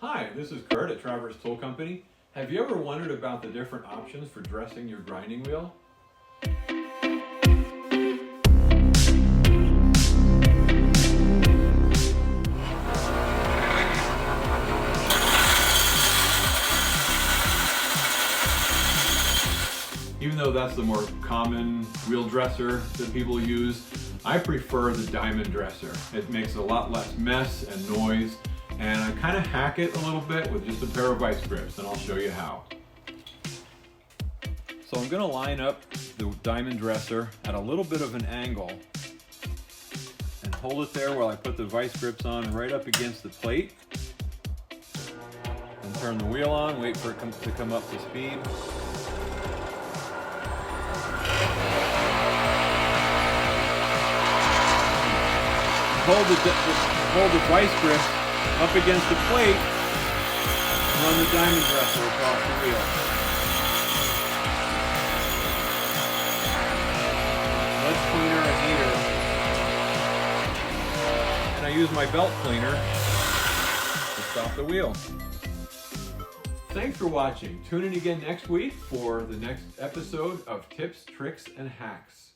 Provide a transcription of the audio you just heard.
Hi, this is Kurt at Traverse Tool Company. Have you ever wondered about the different options for dressing your grinding wheel? Even though that's the more common wheel dresser that people use, I prefer the diamond dresser. It makes a lot less mess and noise, and I kind of hack it a little bit with just a pair of vice grips, and I'll show you how. So I'm going to line up the diamond dresser at a little bit of an angle and hold it there while I put the vice grips on right up against the plate. And turn the wheel on, wait for it to come up to speed. Hold the vice grip up against the plate and run the diamond dresser across the wheel. Less cleaner and neater. And I use my belt cleaner to stop the wheel. Thanks for watching. Tune in again next week for the next episode of Tips, Tricks, and Hacks.